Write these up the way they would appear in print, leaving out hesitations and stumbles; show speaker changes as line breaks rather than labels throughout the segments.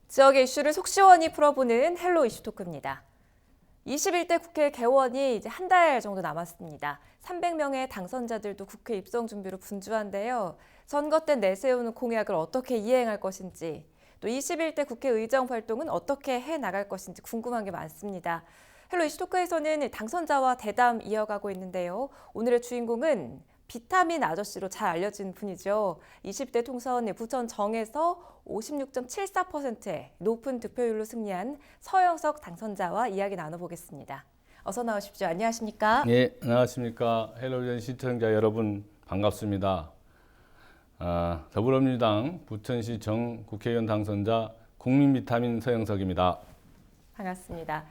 지역의 이슈를 속 시원히 풀어보는 헬로 이슈 토크입니다. 21대 국회 개원이 이제 한 달 정도 남았습니다. 300명의 당선자들도 국회 입성 준비로 분주한데요. 선거 때 내세우는 공약을 어떻게 이행할 것인지, 또 21대 국회 의정 활동은 어떻게 해나갈 것인지 궁금한 게 많습니다. 헬로 이슈 토크에서는 당선자와 대담 이어가고 있는데요. 오늘의 주인공은 비타민 아저씨로 잘 알려진 분이죠. 20대 총선 부천 정에서 56.74%의 높은 득표율로 승리한 서영석 당선자와 이야기 나눠보겠습니다. 어서 나오십시오. 안녕하십니까?
예, 안녕하십니까. 헬로비전 시청자 여러분 반갑습니다. 더불어민주당 부천시 정 국회의원 당선자 국민비타민 서영석입니다.
반갑습니다.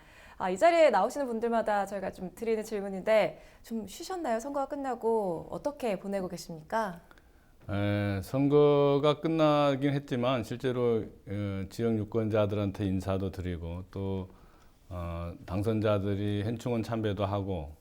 이 자리에 나오시는 분들마다 저희가 좀 드리는 질문인데 좀 쉬셨나요? 선거가 끝나고 어떻게 보내고 계십니까?
선거가 끝나긴 했지만 실제로 지역 유권자들한테 인사도 드리고 또 당선자들이 현충원 참배도 하고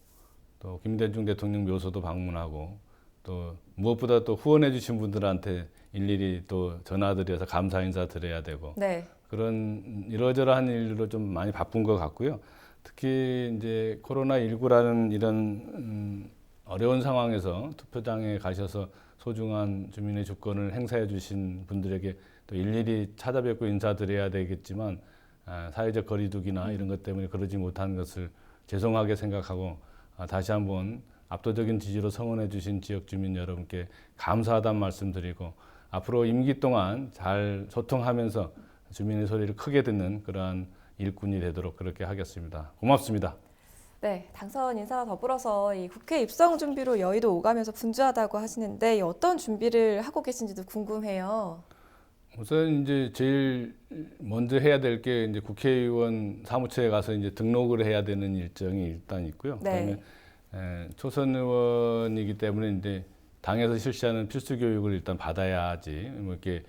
또 김대중 대통령 묘소도 방문하고 또 무엇보다 또 후원해 주신 분들한테 일일이 또 전화드려서 감사 인사 드려야 되고
네.
그런 이러저러한 일로 좀 많이 바쁜 것 같고요. 특히 이제 코로나19라는 이런 어려운 상황에서 투표장에 가셔서 소중한 주민의 주권을 행사해 주신 분들에게 또 일일이 찾아뵙고 인사드려야 되겠지만 사회적 거리두기나 이런 것 때문에 그러지 못한 것을 죄송하게 생각하고 다시 한번 압도적인 지지로 성원해 주신 지역 주민 여러분께 감사하다는 말씀드리고 앞으로 임기 동안 잘 소통하면서 주민의 소리를 크게 듣는 그러한 일꾼이 되도록 그렇게 하겠습니다. 고맙습니다.
네, 당선 인사와 더불어서 이 국회 입성 준비로 여의도 오가면서 분주하다고 하시는데 어떤 준비를 하고 계신지도 궁금해요.
우선 이제 제일 먼저 해야 될 게 이제 국회의원 사무처에 가서 이제 등록을 해야 되는 일정이 일단 있고요.
네.
그다음에 초선 의원이기 때문에 이제 당에서 실시하는 필수 교육을 일단 받아야지 뭐 이렇게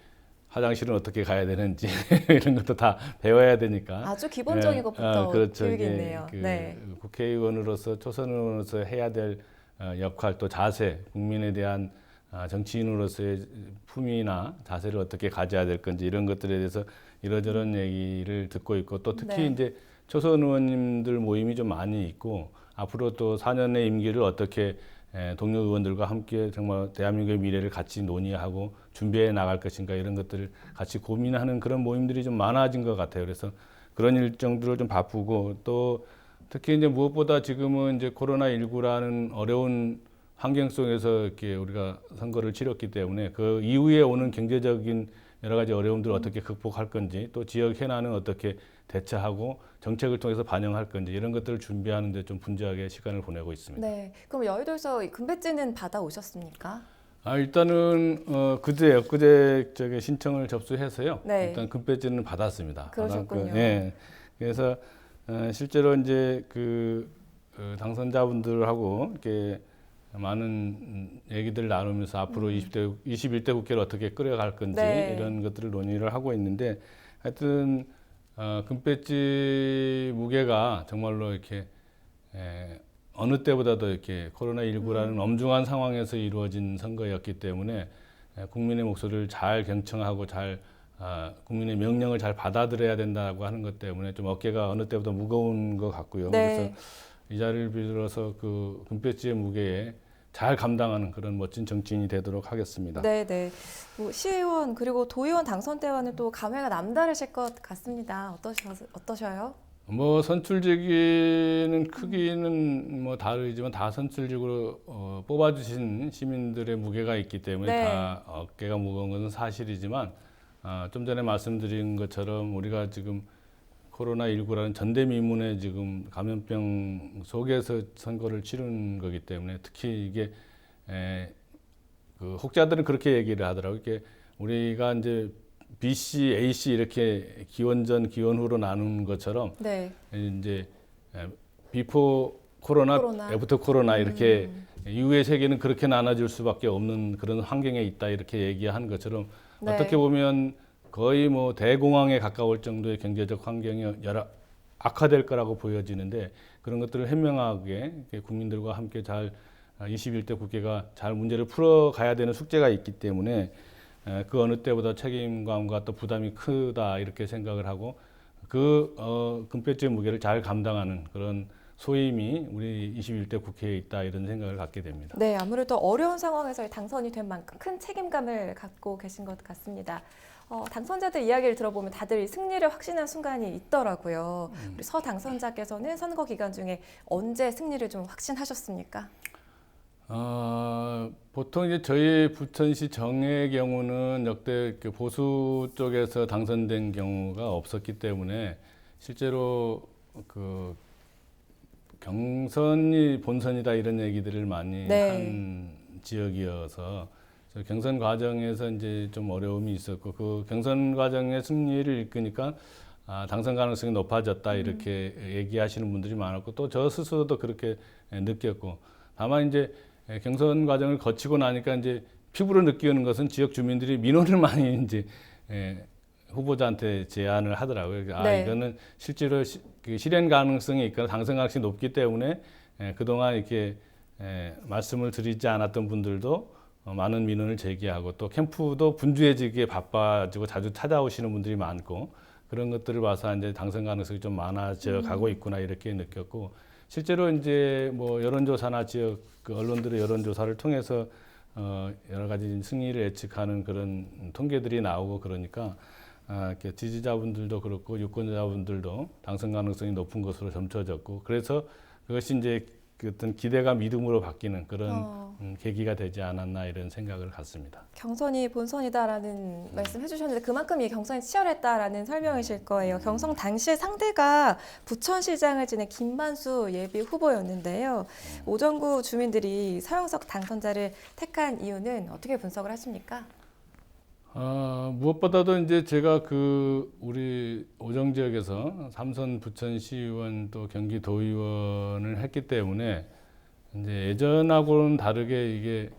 화장실은 어떻게 가야 되는지 이런 것도 다 배워야 되니까
아주 기본적인 것부터
그렇죠.
교육이 있네요. 네.
국회의원으로서 초선 의원으로서 해야 될 역할 또 자세, 국민에 대한 정치인으로서의 품위나 자세를 어떻게 가져야 될 건지 이런 것들에 대해서 이러저런 얘기를 듣고 있고 또 특히
네.
이제 초선 의원님들 모임이 좀 많이 있고 앞으로 또 4년의 임기를 어떻게 동료 의원들과 함께 정말 대한민국의 미래를 같이 논의하고 준비해 나갈 것인가 이런 것들을 같이 고민하는 그런 모임들이 좀 많아진 것 같아요. 그래서 그런 일정들을 좀 바쁘고 또 특히 이제 무엇보다 지금은 이제 코로나19라는 어려운 환경 속에서 이렇게 우리가 선거를 치렀기 때문에 그 이후에 오는 경제적인 여러 가지 어려움들을 어떻게 극복할 건지 또 지역 현안은 어떻게 대처하고 정책을 통해서 반영할 건지 이런 것들을 준비하는 데 좀 분주하게 시간을 보내고 있습니다.
네. 그럼 여의도에서 이 금배지는 받아 오셨습니까?
일단은 엊그제 저기 신청을 접수해서요.
네.
일단 금배지는 받았습니다.
그러셨군요.
예. 그래서 실제로 이제 당선자분들하고 이렇게 많은 얘기들을 나누면서 앞으로 21대 국회를 어떻게 끌어갈 건지
네.
이런 것들을 논의를 하고 있는데 하여튼 금배지 무게가 정말로 이렇게 어느 때보다도 이렇게 코로나19라는 엄중한 상황에서 이루어진 선거였기 때문에 국민의 목소리를 잘 경청하고 잘 국민의 명령을 잘 받아들여야 된다고 하는 것 때문에 좀 어깨가 어느 때보다 무거운 것 같고요.
네.
그래서 이 자리를 빌어서 그 금배지의 무게에 잘 감당하는 그런 멋진 정치인이 되도록 하겠습니다.
네, 네. 뭐 시의원 그리고 도의원 당선 때와는 또 감회가 남다르실 것 같습니다. 어떠셔요?
뭐 선출직위는 크기는 뭐 다르지만 다 선출직으로 뽑아주신 시민들의 무게가 있기 때문에
네.
다 어깨가 무거운 것은 사실이지만 좀 전에 말씀드린 것처럼 우리가 지금 코로나19라는 전대미문의 지금 감염병 속에서 선거를 치른 거기 때문에 특히 이게 그 혹자들은 그렇게 얘기를 하더라고요. 이게 우리가 이제 BC, AC 이렇게 기원 전, 기원 후로 나눈 것처럼
네.
이제 비포 코로나, 애프터 코로나 이렇게 이후의 세계는 그렇게 나눠질 수밖에 없는 그런 환경에 있다 이렇게 얘기한 것처럼
네.
어떻게 보면 거의 뭐 대공황에 가까울 정도의 경제적 환경이 악화될 거라고 보여지는데 그런 것들을 현명하게 국민들과 함께 잘 21대 국회가 잘 문제를 풀어가야 되는 숙제가 있기 때문에 그 어느 때보다 책임감과 또 부담이 크다 이렇게 생각을 하고 금배지의 무게를 잘 감당하는 그런 소임이 우리 21대 국회에 있다 이런 생각을 갖게 됩니다.
네, 아무래도 어려운 상황에서 당선이 된 만큼 큰 책임감을 갖고 계신 것 같습니다. 당선자들 이야기를 들어보면 다들 승리를 확신한 순간이 있더라고요. 우리 서 당선자께서는 선거 기간 중에 언제 승리를 좀 확신하셨습니까?
보통 이제 저희 부천시 정의 경우는 역대 보수 쪽에서 당선된 경우가 없었기 때문에 실제로 그 경선이 본선이다 이런 얘기들을 많이
네.
한 지역이어서 경선 과정에서 이제 좀 어려움이 있었고 그 경선 과정의 승리를 이끄니까 당선 가능성이 높아졌다 이렇게 얘기하시는 분들이 많았고 또 저 스스로도 그렇게 느꼈고 다만 이제 경선 과정을 거치고 나니까 이제 피부로 느끼는 것은 지역 주민들이 민원을 많이 이제 후보자한테 제안을 하더라고요.
네.
이거는 실제로 실현 가능성이 있거나 당선 가능성이 높기 때문에 그동안 이렇게 말씀을 드리지 않았던 분들도 많은 민원을 제기하고 또 캠프도 분주해지기에 바빠지고 자주 찾아오시는 분들이 많고 그런 것들을 봐서 이제 당선 가능성이 좀 많아져 가고 있구나 이렇게 느꼈고 실제로 이제 뭐 여론조사나 지역 그 언론들의 여론조사를 통해서 여러 가지 승리를 예측하는 그런 통계들이 나오고 그러니까 이렇게 지지자분들도 그렇고 유권자분들도 당선 가능성이 높은 것으로 점쳐졌고 그래서 그것이 이제 그 어떤 기대가 믿음으로 바뀌는 그런 계기가 되지 않았나 이런 생각을 갖습니다.
경선이 본선이다라는 말씀 해주셨는데 그만큼 이 경선이 치열했다라는 설명이실 거예요. 경선 당시 상대가 부천시장을 지낸 김만수 예비 후보였는데요. 오정구 주민들이 서영석 당선자를 택한 이유는 어떻게 분석을 하십니까?
무엇보다도 이제 제가 그 우리 오정 지역에서 3선 부천시의원 또 경기도의원을 했기 때문에 이제 예전하고는 다르게 이게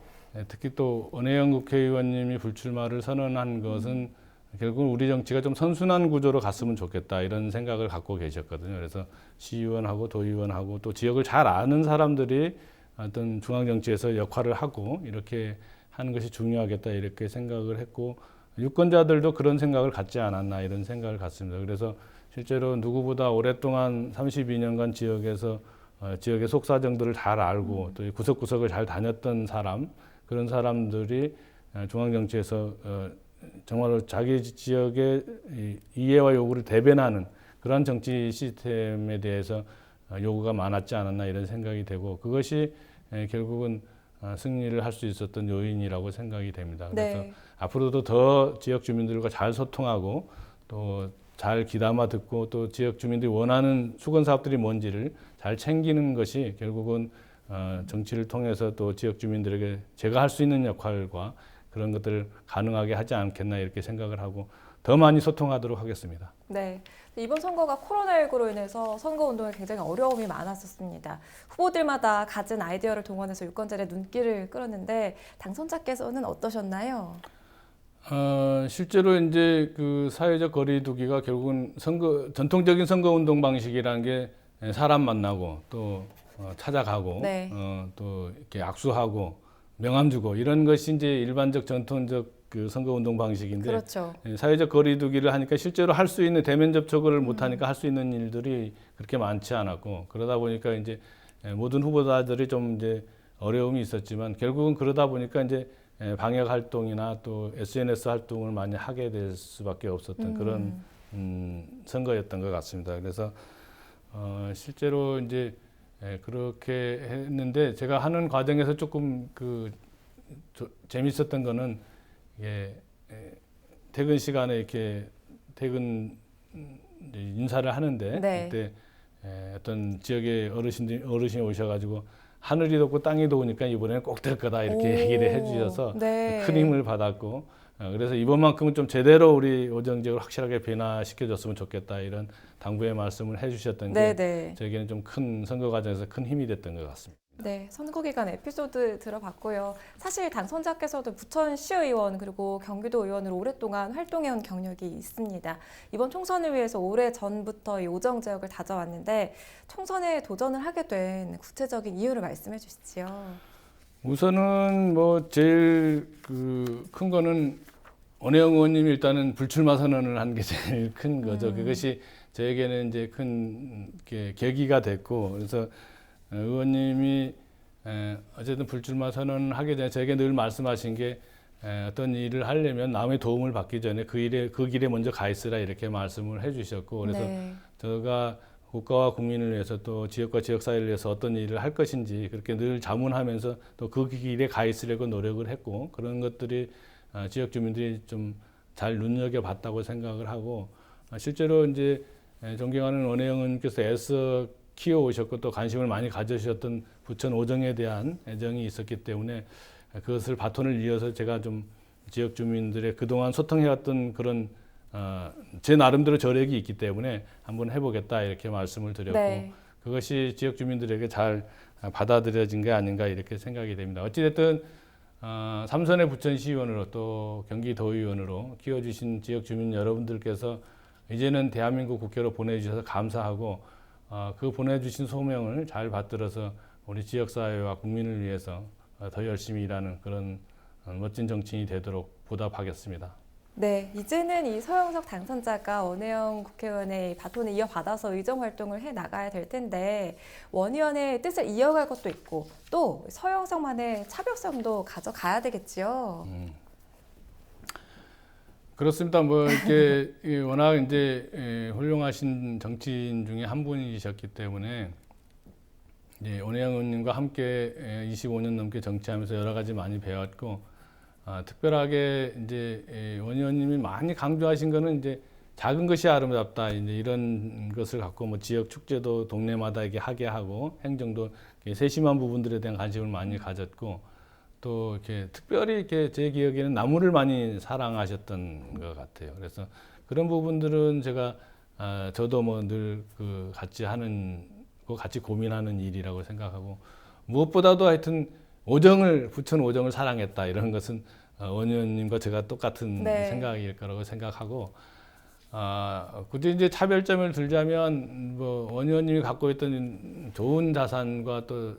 특히 또 원혜영 국회의원님이 불출마를 선언한 것은 결국 우리 정치가 좀 선순환 구조로 갔으면 좋겠다 이런 생각을 갖고 계셨거든요. 그래서 시의원하고 도의원하고 또 지역을 잘 아는 사람들이 어떤 중앙 정치에서 역할을 하고 이렇게 하는 것이 중요하겠다 이렇게 생각을 했고 유권자들도 그런 생각을 갖지 않았나 이런 생각을 갖습니다. 그래서 실제로 누구보다 오랫동안 32년간 지역에서 지역의 속사정들을 잘 알고 또 구석구석을 잘 다녔던 사람 그런 사람들이 중앙 정치에서 정말로 자기 지역의 이해와 요구를 대변하는 그러한 정치 시스템에 대해서 요구가 많았지 않았나 이런 생각이 되고 그것이 결국은 승리를 할 수 있었던 요인이라고 생각이 됩니다. 그래서
네.
앞으로도 더 지역 주민들과 잘 소통하고 또 잘 귀담아 듣고 또 지역 주민들이 원하는 수건 사업들이 뭔지를 잘 챙기는 것이 결국은 정치를 통해서 또 지역 주민들에게 제가 할 수 있는 역할과 그런 것들을 가능하게 하지 않겠나 이렇게 생각을 하고 더 많이 소통하도록 하겠습니다.
네. 이번 선거가 코로나19로 인해서 선거운동에 굉장히 어려움이 많았었습니다. 후보들마다 갖은 아이디어를 동원해서 유권자의 눈길을 끌었는데 당선자께서는 어떠셨나요?
실제로 이제 그 사회적 거리두기가 결국은 전통적인 선거운동 방식이라는 게 사람 만나고 또 찾아가고
네.
또 이렇게 악수하고 명함 주고 이런 것이 이제 일반적 전통적 그 선거운동 방식인데
그렇죠.
사회적 거리두기를 하니까 실제로 할 수 있는 대면 접촉을 못 하니까 할 수 있는 일들이 그렇게 많지 않았고 그러다 보니까 이제 모든 후보자들이 좀 이제 어려움이 있었지만 결국은 그러다 보니까 이제 방역 활동이나 또 SNS 활동을 많이 하게 될 수밖에 없었던 그런 선거였던 것 같습니다. 그래서 실제로 이제 그렇게 했는데 제가 하는 과정에서 조금 재밌었던 거는 퇴근 시간에 이렇게 퇴근 인사를 하는데
네.
그때 어떤 지역의 어르신이 오셔가지고 하늘이 덥고 땅이 더우니까 이번에는 꼭 될 거다 이렇게 얘기를 해주셔서
네.
큰 힘을 받았고 그래서 이번만큼은 좀 제대로 우리 오정 지역을 확실하게 변화시켜줬으면 좋겠다 이런 당부의 말씀을 해주셨던 게
네.
저에게는 좀 큰 선거 과정에서 큰 힘이 됐던 것 같습니다.
네, 선거 기간 에피소드 들어봤고요. 사실 당선자께서도 부천시의원 그리고 경기도 의원으로 오랫동안 활동해온 경력이 있습니다. 이번 총선을 위해서 오래 전부터 이 오정 지역을 다져왔는데 총선에 도전을 하게 된 구체적인 이유를 말씀해 주시죠.
우선은 뭐 제일 큰 거는 원혜영 의원님이 일단은 불출마 선언을 한 게 제일 큰 거죠. 그것이 저에게는 이제 큰 계기가 됐고, 그래서 의원님이 어쨌든 불출마 선언을 하기 전에 저에게 늘 말씀하신 게 어떤 일을 하려면 남의 도움을 받기 전에 그 길에 먼저 가 있으라 이렇게 말씀을 해주셨고, 그래서
네.
제가 국가와 국민을 위해서 또 지역과 지역사회를 위해서 어떤 일을 할 것인지 그렇게 늘 자문하면서 또 그 길에 가 있으려고 노력을 했고, 그런 것들이 지역 주민들이 좀 잘 눈여겨봤다고 생각을 하고, 실제로 이제 존경하는 원혜영 의원님께서 애써 키워오셨고 또 관심을 많이 가져주셨던 부천 오정에 대한 애정이 있었기 때문에 그것을 바톤을 이어서 제가 좀 지역 주민들의 그동안 소통해왔던 그런 제 나름대로 저력이 있기 때문에 한번 해보겠다 이렇게 말씀을 드렸고,
네.
그것이 지역 주민들에게 잘 받아들여진 게 아닌가 이렇게 생각이 됩니다. 어찌됐든 삼선의 부천시의원으로 또 경기도의원으로 키워주신 지역 주민 여러분들께서 이제는 대한민국 국회로 보내주셔서 감사하고, 그 보내주신 소명을 잘 받들어서 우리 지역사회와 국민을 위해서 더 열심히 일하는 그런 멋진 정치인이 되도록 보답하겠습니다.
네, 이제는 이 서영석 당선자가 원혜영 국회의원의 바톤을 이어받아서 의정 활동을 해 나가야 될 텐데, 원 의원의 뜻을 이어갈 것도 있고 또 서영석만의 차별성도 가져가야 되겠지요.
그렇습니다. 뭐 이렇게 워낙 이제 훌륭하신 정치인 중에 한 분이셨기 때문에 이제 원혜영 의원님과 함께 25년 넘게 정치하면서 여러 가지 많이 배웠고, 특별하게 이제 원 의원님이 많이 강조하신 거는 이제 작은 것이 아름답다, 이제 이런 것을 갖고 뭐 지역 축제도 동네마다 이게 하게 하고 행정도 세심한 부분들에 대한 관심을 많이 가졌고, 또 이렇게 특별히 이렇게 제 기억에는 나무를 많이 사랑하셨던 것 같아요. 그래서 그런 부분들은 제가 저도 뭐 늘 그 같이 하는 거 같이 고민하는 일이라고 생각하고, 무엇보다도 하여튼 부천 오정을 사랑했다 이런 것은 원 의원님과 제가 똑같은
네.
생각일 거라고 생각하고, 굳이 이제 차별점을 들자면 뭐 원 의원님이 갖고 있던 좋은 자산과 또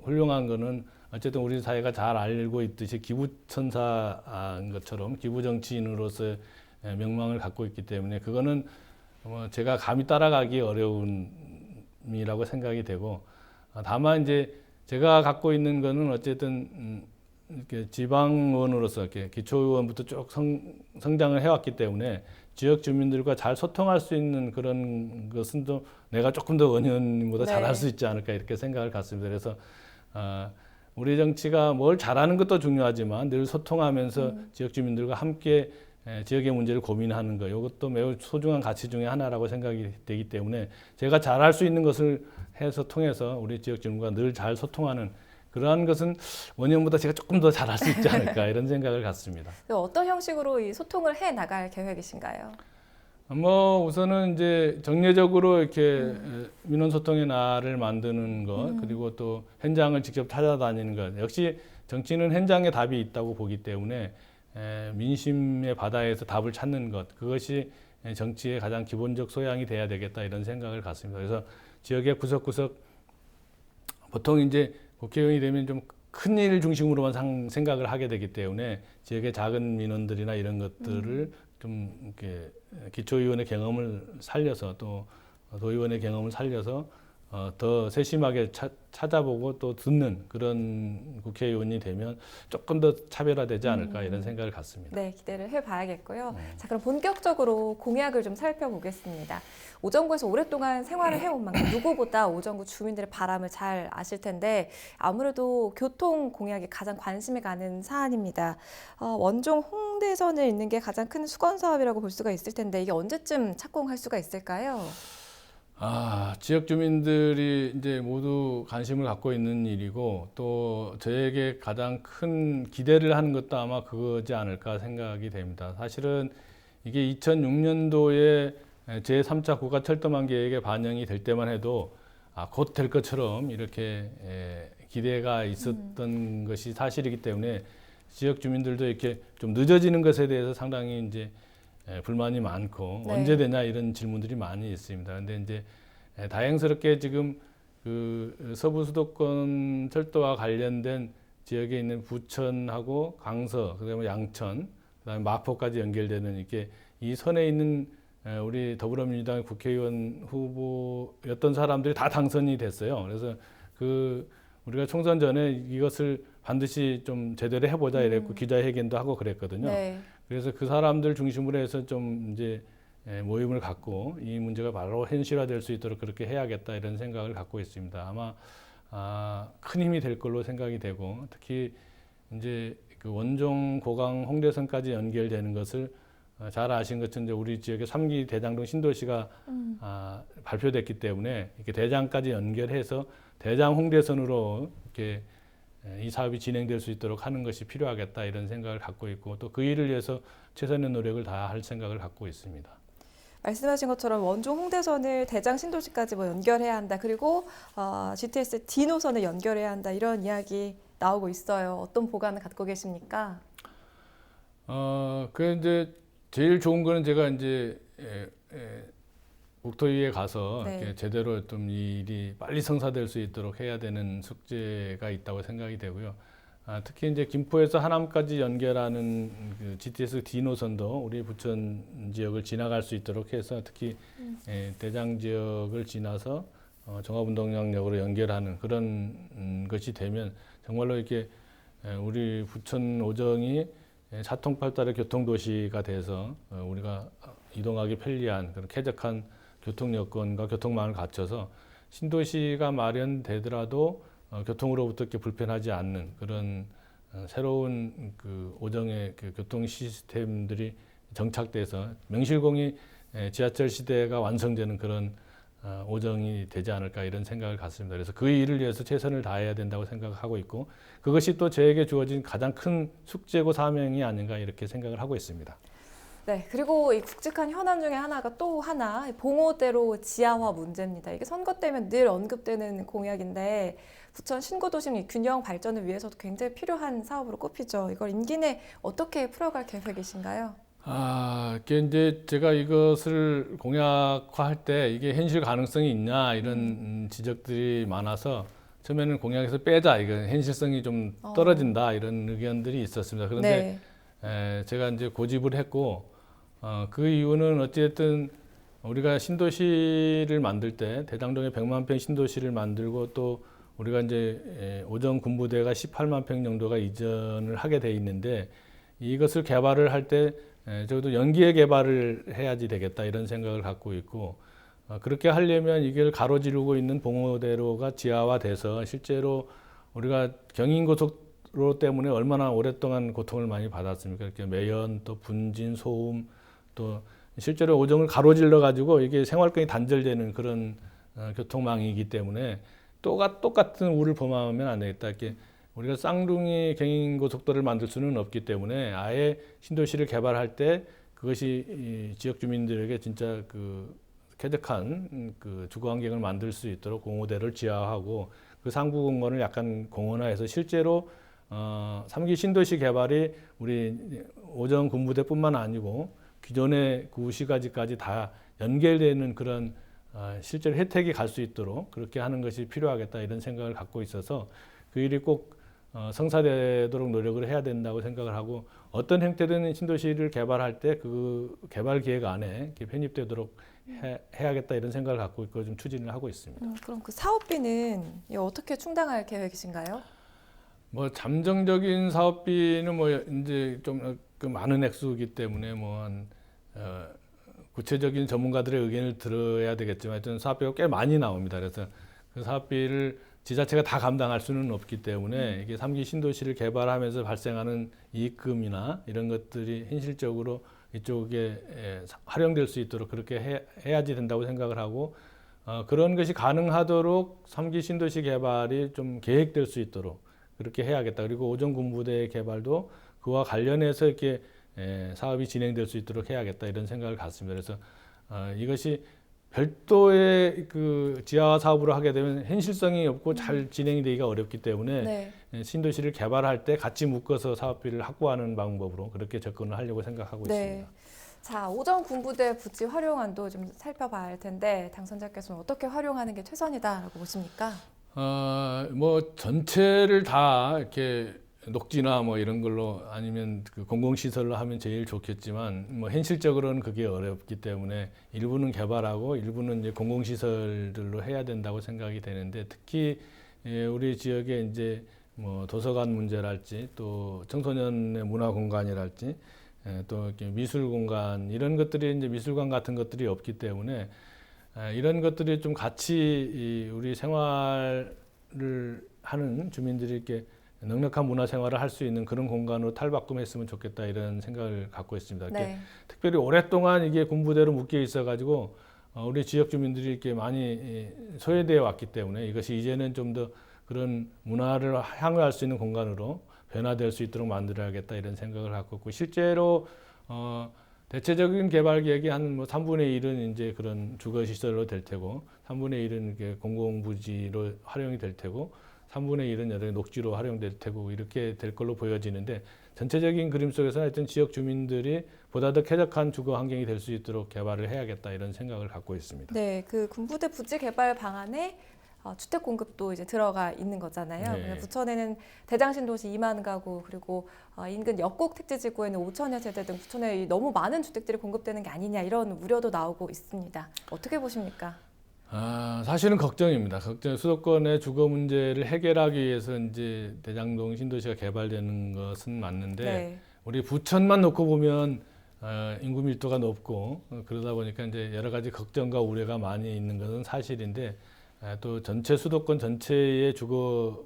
훌륭한 거는 어쨌든 우리 사회가 잘 알고 있듯이 기부천사인 것처럼 기부 정치인으로서의 명망을 갖고 있기 때문에 그거는 뭐 제가 감히 따라가기 어려움이라고 생각이 되고, 다만 이제 제가 갖고 있는 거는 어쨌든 이렇게 지방의원으로서 이렇게 기초의원부터 쭉 성장을 해왔기 때문에 지역 주민들과 잘 소통할 수 있는 그런 것은 또 내가 조금 더 원 의원님보다
네.
잘할 수 있지 않을까 이렇게 생각을 갖습니다. 그래서 우리 정치가 뭘 잘하는 것도 중요하지만 늘 소통하면서 지역 주민들과 함께 지역의 문제를 고민하는 것, 이것도 매우 소중한 가치 중에 하나라고 생각이 되기 때문에 제가 잘할 수 있는 것을 해서 통해서 우리 지역 주민과 늘 잘 소통하는 그러한 것은 원 의원보다 제가 조금 더 잘할 수 있지 않을까 이런 생각을 갖습니다.
어떤 형식으로 이 소통을 해 나갈 계획이신가요?
뭐 우선은 이제 정례적으로 이렇게 민원 소통의 날을 만드는 것, 그리고 또 현장을 직접 찾아다니는 것. 역시 정치는 현장에 답이 있다고 보기 때문에 민심의 바다에서 답을 찾는 것, 그것이 정치의 가장 기본적 소양이 돼야 되겠다 이런 생각을 갖습니다. 그래서 지역의 구석구석 보통 이제 국회의원이 되면 좀 큰 일 중심으로만 생각을 하게 되기 때문에 지역의 작은 민원들이나 이런 것들을 좀 이렇게 기초의원의 경험을 살려서 또 도의원의 경험을 살려서 더 세심하게 찾아보고 또 듣는 그런 국회의원이 되면 조금 더 차별화되지 않을까 이런 생각을 갖습니다.
네, 기대를 해봐야겠고요. 자, 그럼 본격적으로 공약을 좀 살펴보겠습니다. 오정구에서 오랫동안 생활을 해온 만큼 누구보다 오정구 주민들의 바람을 잘 아실 텐데 아무래도 교통 공약이 가장 관심이 가는 사안입니다. 원종 홍대선을 잇는 게 가장 큰 수건 사업이라고 볼 수가 있을 텐데 이게 언제쯤 착공할 수가 있을까요?
지역 주민들이 이제 모두 관심을 갖고 있는 일이고 또 저에게 가장 큰 기대를 하는 것도 아마 그거지 않을까 생각이 됩니다. 사실은 이게 2006년도에 제3차 국가철도망 계획에 반영이 될 때만 해도 곧 될 것처럼 이렇게 기대가 있었던 것이 사실이기 때문에 지역 주민들도 이렇게 좀 늦어지는 것에 대해서 상당히 이제 불만이 많고
네.
언제 되냐 이런 질문들이 많이 있습니다. 근데 이제 다행스럽게 지금 그 서부 수도권 철도와 관련된 지역에 있는 부천하고 강서, 그다음에 양천, 그다음에 마포까지 연결되는 이게 이 선에 있는 우리 더불어민주당 국회의원 후보였던 사람들이 다 당선이 됐어요. 그래서 우리가 총선 전에 이것을 반드시 좀 제대로 해보자 이랬고 기자회견도 하고 그랬거든요.
네.
그래서 그 사람들 중심으로 해서 좀 이제 모임을 갖고 이 문제가 바로 현실화될 수 있도록 그렇게 해야겠다 이런 생각을 갖고 있습니다. 아마 큰 힘이 될 걸로 생각이 되고 특히 이제 그 원종 고강 홍대선까지 연결되는 것을 잘 아신 것처럼 이제 우리 지역의 3기 대장동 신도시가 발표됐기 때문에 이렇게 대장까지 연결해서 대장 홍대선으로 이렇게 이 사업이 진행될 수 있도록 하는 것이 필요하겠다 이런 생각을 갖고 있고 또 그 일을 위해서 최선의 노력을 다할 생각을 갖고 있습니다.
말씀하신 것처럼 원종 홍대선을 대장 신도시까지 뭐 연결해야 한다. 그리고 GTX D 노선을 연결해야 한다. 이런 이야기 나오고 있어요. 어떤 보관을 갖고 계십니까?
그 이제 제일 좋은 거는 제가 이제 국토위에 가서
네.
이렇게 제대로 좀 이 일이 빨리 성사될 수 있도록 해야 되는 숙제가 있다고 생각이 되고요. 특히 이제 김포에서 하남까지 연결하는 그 GTX D 노선도 우리 부천 지역을 지나갈 수 있도록 해서 특히 대장 지역을 지나서 종합운동장역으로 연결하는 그런 것이 되면 정말로 이렇게 우리 부천 오정이 사통팔달의 교통도시가 돼서 우리가 이동하기 편리한 그런 쾌적한 교통 여건과 교통망을 갖춰서 신도시가 마련되더라도 교통으로부터 이렇게 불편하지 않는 그런 새로운 그 오정의 그 교통 시스템들이 정착돼서 명실공히 지하철 시대가 완성되는 그런 오정이 되지 않을까 이런 생각을 갖습니다. 그래서 그 일을 위해서 최선을 다해야 된다고 생각하고 있고 그것이 또 저에게 주어진 가장 큰 숙제고 사명이 아닌가 이렇게 생각을 하고 있습니다.
네, 그리고 이 굵직한 현안 중에 하나가 또 하나 봉오대로 지하화 문제입니다. 이게 선거 때면 늘 언급되는 공약인데 부천 신고도심 균형 발전을 위해서도 굉장히 필요한 사업으로 꼽히죠. 이걸 임기 내 어떻게 풀어갈 계획이신가요?
이게 이제 제가 이것을 공약화할 때 이게 현실 가능성이 있냐 이런 지적들이 많아서 처음에는 공약에서 빼자 이거 현실성이 좀 떨어진다 이런 의견들이 있었습니다. 그런데 제가 이제 고집을 했고 그 이유는 어찌됐든 우리가 신도시를 만들 때 대장동에 100만 평 신도시를 만들고 또 우리가 이제 오정 군부대가 18만 평 정도가 이전을 하게 돼 있는데 이것을 개발을 할 때 적어도 연기의 개발을 해야지 되겠다 이런 생각을 갖고 있고 그렇게 하려면 이걸 가로지르고 있는 봉오대로가 지하화돼서 실제로 우리가 경인고속도로 때문에 얼마나 오랫동안 고통을 많이 받았습니까? 이렇게 매연 또 분진 소음 또 실제로 오정을 가로질러 가지고 이게 생활권이 단절되는 그런 교통망이기 때문에 똑같은 우를 범하면 안 되겠다. 이렇게 우리가 쌍둥이 경인고속도로를 만들 수는 없기 때문에 아예 신도시를 개발할 때 그것이 이 지역 주민들에게 진짜 그 쾌적한 그 주거 환경을 만들 수 있도록 공호대를 지하하고 그 상부 공간을 약간 공원화해서 실제로 3기 신도시 개발이 우리 오정 군부대뿐만 아니고 기존의 구시가지까지 다 연결되는 그런 실제로 혜택이 갈 수 있도록 그렇게 하는 것이 필요하겠다 이런 생각을 갖고 있어서 그 일이 꼭 성사되도록 노력을 해야 된다고 생각을 하고 어떤 형태든 신도시를 개발할 때 그 개발 계획 안에 편입되도록 해야겠다 이런 생각을 갖고 있고 좀 추진을 하고 있습니다.
그럼 그 사업비는 어떻게 충당할 계획이신가요?
뭐 잠정적인 사업비는 뭐 이제 좀 그 많은 액수이기 때문에 구체적인 전문가들의 의견을 들어야 되겠지만 하여튼 사업비가 꽤 많이 나옵니다. 그래서 그 사업비를 지자체가 다 감당할 수는 없기 때문에 이게 3기 신도시를 개발하면서 발생하는 이익금이나 이런 것들이 현실적으로 이쪽에 활용될 수 있도록 그렇게 해야지 된다고 생각을 하고 그런 것이 가능하도록 3기 신도시 개발이 좀 계획될 수 있도록 그렇게 해야겠다. 그리고 오정 군부대 개발도 그와 관련해서 이렇게 사업이 진행될 수 있도록 해야겠다 이런 생각을 갖습니다. 그래서 이것이 별도의 그 지하화 사업으로 하게 되면 현실성이 없고 잘 진행이 되기가 어렵기 때문에 신도시를 개발할 때 같이 묶어서 사업비를 확보하는 방법으로 그렇게 접근을 하려고 생각하고 있습니다.
자, 오정 군부대 부지 활용안도 좀 살펴봐야 할 텐데 당선자께서는 어떻게 활용하는 게 최선이다라고 보십니까?
뭐 전체를 다 이렇게 녹지나 뭐 이런 걸로 아니면 그 공공시설로 하면 제일 좋겠지만 뭐 현실적으로는 그게 어렵기 때문에 일부는 개발하고 일부는 이제 공공시설들로 해야 된다고 생각이 되는데 특히 우리 지역에 이제 뭐 도서관 문제랄지 또 청소년의 문화 공간이랄지 또 이렇게 미술 공간 이런 것들이 이제 미술관 같은 것들이 없기 때문에 이런 것들이 좀 같이 우리 생활을 하는 주민들이 이렇게 넉넉한 문화 생활을 할 수 있는 그런 공간으로 탈바꿈했으면 좋겠다 이런 생각을 갖고 있습니다. 이렇게
네.
특별히 오랫동안 이게 군부대로 묶여 있어가지고 우리 지역 주민들이 이렇게 많이 소외되어 왔기 때문에 이것이 이제는 좀 더 그런 문화를 향유할 수 있는 공간으로 변화될 수 있도록 만들어야겠다 이런 생각을 갖고 있고 실제로 대체적인 개발 계획이 한 뭐 3분의 1은 이제 그런 주거 시설로 될 테고 3분의 1은 이렇게 공공부지로 활용이 될 테고 3분의 1은 여러 녹지로 활용될 테고 이렇게 될 걸로 보여지는데 전체적인 그림 속에서 하여튼 지역 주민들이 보다 더 쾌적한 주거 환경이 될 수 있도록 개발을 해야겠다 이런 생각을 갖고 있습니다.
네, 그 군부대 부지 개발 방안에 주택 공급도 이제 들어가 있는 거잖아요.
네.
부천에는 대장 신도시 2만 가구 그리고 인근 역곡 택지지구에는 5천여 세대 등 부천에 너무 많은 주택들이 공급되는 게 아니냐 이런 우려도 나오고 있습니다. 어떻게 보십니까?
사실은 걱정입니다. 수도권의 주거 문제를 해결하기 위해서 이제 대장동 신도시가 개발되는 것은 맞는데
네.
우리 부천만 놓고 보면 인구 밀도가 높고 그러다 보니까 이제 여러 가지 걱정과 우려가 많이 있는 것은 사실인데 또 전체 수도권 전체의 주거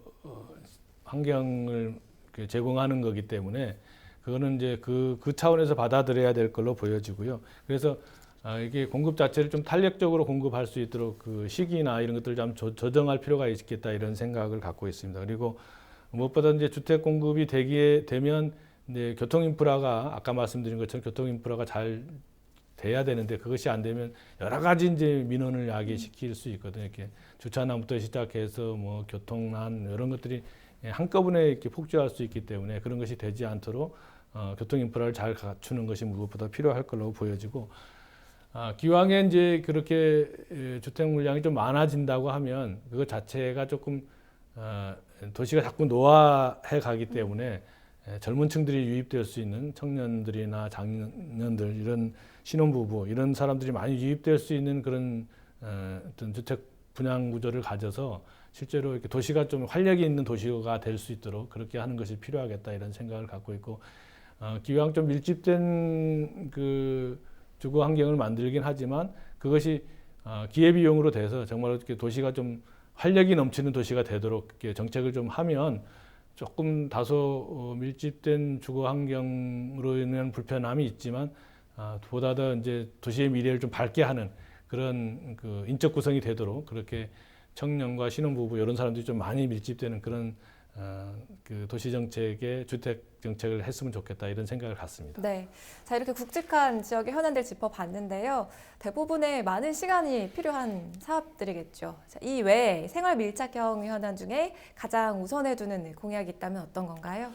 환경을 제공하는 거기 때문에 그거는 이제 그 차원에서 받아들여야 될 걸로 보여지고요. 그래서 이게 공급 자체를 좀 탄력적으로 공급할 수 있도록 그 시기나 이런 것들을 좀 조정할 필요가 있겠다 이런 생각을 갖고 있습니다. 그리고 무엇보다 이제 주택 공급이 되면 이제 교통 인프라가 아까 말씀드린 것처럼 교통 인프라가 잘 돼야 되는데 그것이 안 되면 여러 가지 이제 민원을 야기시킬 수 있거든요. 이렇게 주차난부터 시작해서 뭐 교통난 이런 것들이 한꺼번에 이렇게 폭주할 수 있기 때문에 그런 것이 되지 않도록 교통 인프라를 잘 갖추는 것이 무엇보다 필요할 걸로 보여지고 기왕에 이제 그렇게 주택 물량이 좀 많아진다고 하면 그것 자체가 조금 도시가 자꾸 노화해 가기 때문에 젊은 층들이 유입될 수 있는 청년들이나 장년들 이런 신혼부부 이런 사람들이 많이 유입될 수 있는 그런 어떤 주택 분양 구조를 가져서 실제로 이렇게 도시가 좀 활력이 있는 도시가 될 수 있도록 그렇게 하는 것이 필요하겠다 이런 생각을 갖고 있고 기왕 좀 밀집된 그 주거 환경을 만들긴 하지만 그것이 기회비용으로 돼서 정말 이렇게 도시가 좀 활력이 넘치는 도시가 되도록 이렇게 정책을 좀 하면 조금 다소 밀집된 주거 환경으로 인한 불편함이 있지만 보다 더 이제 도시의 미래를 좀 밝게 하는 그런 그 인적 구성이 되도록 그렇게 청년과 신혼부부 이런 사람들이 좀 많이 밀집되는 그런 그 도시 정책의 주택 정책을 했으면 좋겠다 이런 생각을 갖습니다.
네, 자 이렇게 굵직한 지역의 현안들 짚어봤는데요. 대부분의 많은 시간이 필요한 사업들이겠죠. 자, 이 외에 생활 밀착형 현안 중에 가장 우선해 두는 공약이 있다면 어떤 건가요?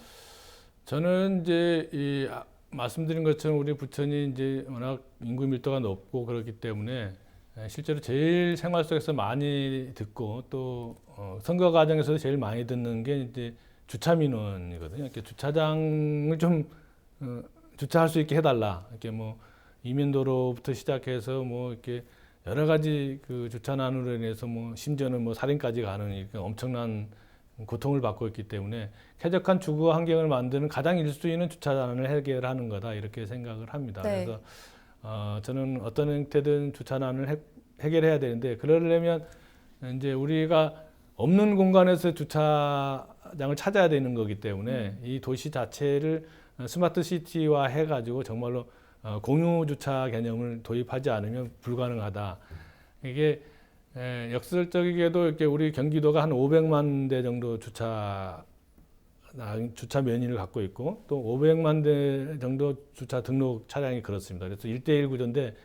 저는 이제 말씀드린 것처럼 우리 부천이 이제 워낙 인구 밀도가 높고 그렇기 때문에 실제로 제일 생활 속에서 많이 듣고 또 선거 과정에서도 제일 많이 듣는 게 이제 주차 민원이거든요. 이렇게 주차장을 좀 주차할 수 있게 해달라. 이렇게 뭐 이면도로부터 시작해서 뭐 이렇게 여러 가지 그 주차난으로 인해서 뭐 심지어는 뭐 살인까지 가는 이렇게 엄청난 고통을 받고 있기 때문에 쾌적한 주거 환경을 만드는 가장 1순위는 주차난을 해결하는 거다 이렇게 생각을 합니다.
네.
그래서 저는 어떤 형태든 주차난을 해결해야 되는데 그러려면 이제 우리가 없는 공간에서 주차장을 찾아야 되는 거기 때문에 이 도시 자체를 스마트 시티화 해가지고 정말로 공유 주차 개념을 도입하지 않으면 불가능하다. 이게 역설적이게도 이렇게 우리 경기도가 한 500만 대 정도 주차 면의를 갖고 있고 또 500만 대 정도 주차 등록 차량이 그렇습니다. 그래서 1대1 구조인데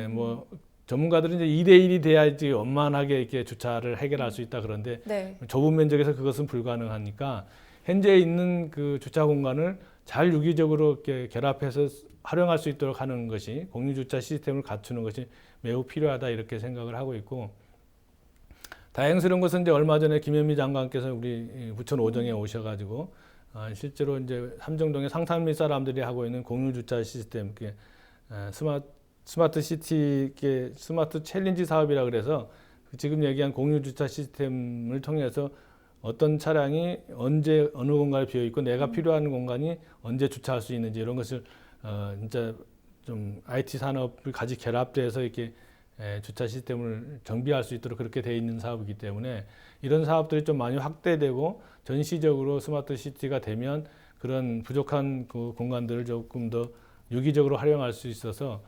뭐 전문가들은 이제 2대1이 돼야지 원만하게 이렇게 주차를 해결할 수 있다 그런데
네.
좁은 면적에서 그것은 불가능하니까 현재 있는 그 주차 공간을 잘 유기적으로 이렇게 결합해서 활용할 수 있도록 하는 것이 공유 주차 시스템을 갖추는 것이 매우 필요하다 이렇게 생각을 하고 있고 다행스러운 것은 이제 얼마 전에 김현미 장관께서 우리 부천 오정에 오셔가지고 실제로 이제 함정동의 상탄 사람들이 하고 있는 공유 주차 시스템, 스마트 시티, 스마트 챌린지 사업이라 그래서 지금 얘기한 공유 주차 시스템을 통해서 어떤 차량이 언제 어느 공간에 비어 있고 내가 필요한 공간이 언제 주차할 수 있는지 이런 것을 진짜 좀 IT 산업을 같이 결합돼서 이렇게 주차 시스템을 정비할 수 있도록 그렇게 돼 있는 사업이기 때문에 이런 사업들이 좀 많이 확대되고 전시적으로 스마트 시티가 되면 그런 부족한 그 공간들을 조금 더 유기적으로 활용할 수 있어서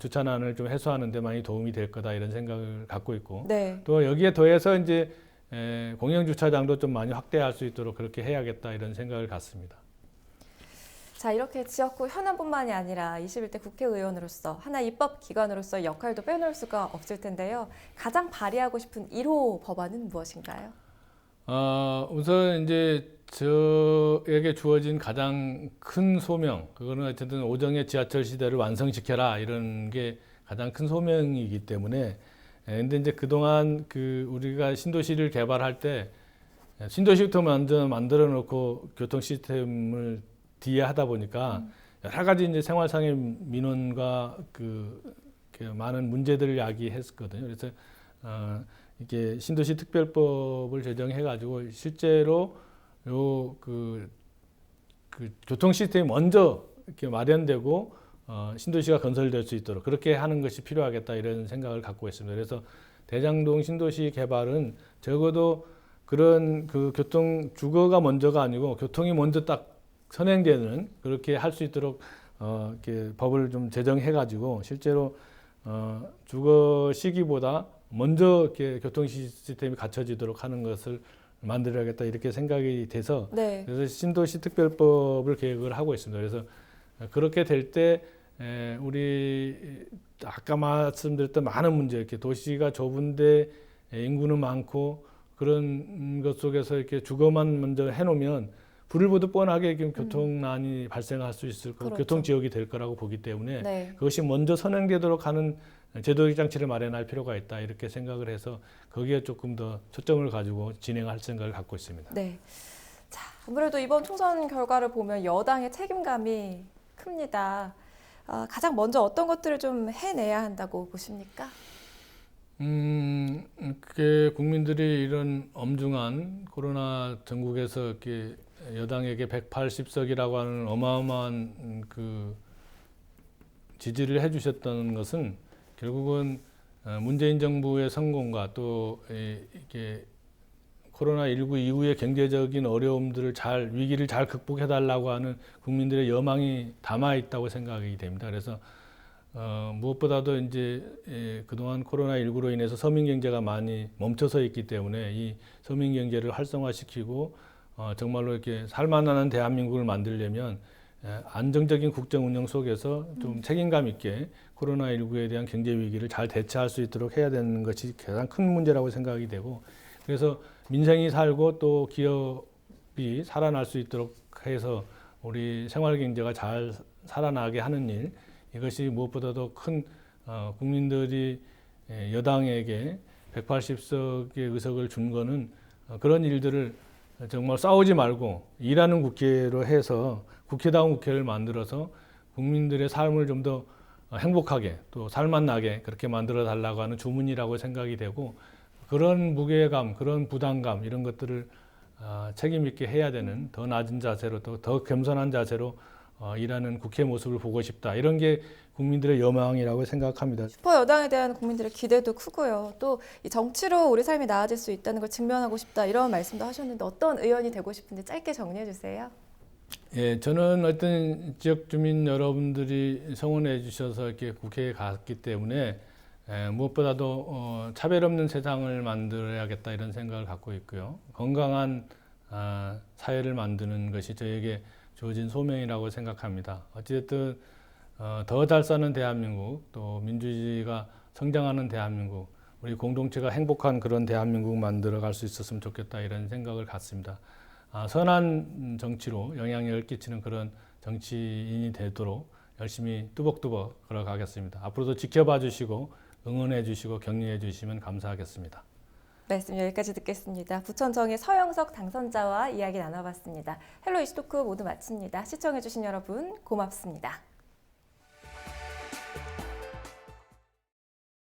주차난을 좀 해소하는 데 많이 도움이 될 거다 이런 생각을 갖고 있고
네.
또 여기에 더해서 이제 공영 주차장도 좀 많이 확대할 수 있도록 그렇게 해야겠다 이런 생각을 갖습니다.
자, 이렇게 지역구 현안뿐만이 아니라 21대 국회의원으로서 하나의 입법기관으로서 역할도 빼놓을 수가 없을 텐데요. 가장 발의하고 싶은 1호 법안은 무엇인가요?
우선 이제 저에게 주어진 가장 큰 소명, 그거는 어쨌든 오정의 지하철 시대를 완성시켜라 이런 게 가장 큰 소명이기 때문에 근데 이제 그동안 우리가 신도시를 개발할 때 신도시부터 먼저 만들어 놓고 교통 시스템을 뒤에 하다 보니까 여러 가지 이제 생활상의 민원과 많은 문제들을 야기했었거든요. 그래서 이게 신도시 특별법을 제정해가지고 실제로 교통 시스템이 먼저 이렇게 마련되고 신도시가 건설될 수 있도록 그렇게 하는 것이 필요하겠다 이런 생각을 갖고 있습니다. 그래서 대장동 신도시 개발은 적어도 그런 교통 주거가 먼저가 아니고 교통이 먼저 딱 선행되는 그렇게 할 수 있도록 이렇게 법을 좀 제정해가지고 실제로 주거 시기보다 먼저 이렇게 교통 시스템이 갖춰지도록 하는 것을 만들어야겠다 이렇게 생각이 돼서
네.
그래서 신도시 특별법을 계획을 하고 있습니다. 그래서 그렇게 될 때 우리 아까 말씀드렸던 많은 문제, 이렇게 도시가 좁은데 인구는 많고 그런 것 속에서 이렇게 주거만 먼저 해놓으면 불을 보듯 뻔하게 교통난이 발생할 수 있을 거고
그렇죠.
교통 지역이 될 거라고 보기 때문에
네.
그것이 먼저 선행되도록 하는 제도적 장치를 마련할 필요가 있다 이렇게 생각을 해서 거기에 조금 더 초점을 가지고 진행할 생각을 갖고 있습니다.
네. 자, 아무래도 이번 총선 결과를 보면 여당의 책임감이 큽니다. 가장 먼저 어떤 것들을 좀 해내야 한다고 보십니까?
국민들이 이런 엄중한 코로나 전국에서 이렇게 여당에게 180석이라고 하는 어마어마한 지지를 해주셨던 것은 결국은 문재인 정부의 성공과 또 이게 코로나19 이후의 경제적인 어려움들을 위기를 잘 극복해달라고 하는 국민들의 여망이 담아 있다고 생각이 됩니다. 그래서 무엇보다도 이제 그동안 코로나19로 인해서 서민 경제가 많이 멈춰서 있기 때문에 이 서민 경제를 활성화시키고 정말로 이렇게 살만한 대한민국을 만들려면 안정적인 국정 운영 속에서 좀 책임감 있게 코로나19에 대한 경제 위기를 잘 대처할 수 있도록 해야 되는 것이 가장 큰 문제라고 생각이 되고 그래서 민생이 살고 또 기업이 살아날 수 있도록 해서 우리 생활 경제가 잘 살아나게 하는 일 이것이 무엇보다도 큰 국민들이 여당에게 180석의 의석을 준 거는 그런 일들을 정말 싸우지 말고 일하는 국회로 해서 국회다운 국회를 만들어서 국민들의 삶을 좀 더 행복하게 또 살맛나게 그렇게 만들어 달라고 하는 주문이라고 생각이 되고 그런 무게감, 그런 부담감 이런 것들을 책임 있게 해야 되는 더 낮은 자세로 또 더 겸손한 자세로 일하는 국회 모습을 보고 싶다. 이런 게 국민들의 여망이라고 생각합니다.
슈퍼 여당에 대한 국민들의 기대도 크고요. 또 이 정치로 우리 삶이 나아질 수 있다는 걸 증명하고 싶다 이런 말씀도 하셨는데 어떤 의원이 되고 싶은지 짧게 정리해 주세요.
예, 저는 어떤 지역 주민 여러분들이 성원해 주셔서 이렇게 국회에 갔기 때문에 무엇보다도 차별 없는 세상을 만들어야겠다 이런 생각을 갖고 있고요. 건강한 사회를 만드는 것이 저에게 주어진 소명이라고 생각합니다. 어쨌든 더 잘 사는 대한민국, 또 민주주의가 성장하는 대한민국, 우리 공동체가 행복한 그런 대한민국 만들어갈 수 있었으면 좋겠다 이런 생각을 갖습니다. 선한 정치로 영향력을 끼치는 그런 정치인이 되도록 열심히 뚜벅뚜벅 걸어가겠습니다. 앞으로도 지켜봐 주시고 응원해 주시고 격려해 주시면 감사하겠습니다.
말씀 여기까지 듣겠습니다. 부천정의 서영석 당선자와 이야기 나눠봤습니다. 헬로 이슈토크 모두 마칩니다. 시청해주신 여러분 고맙습니다.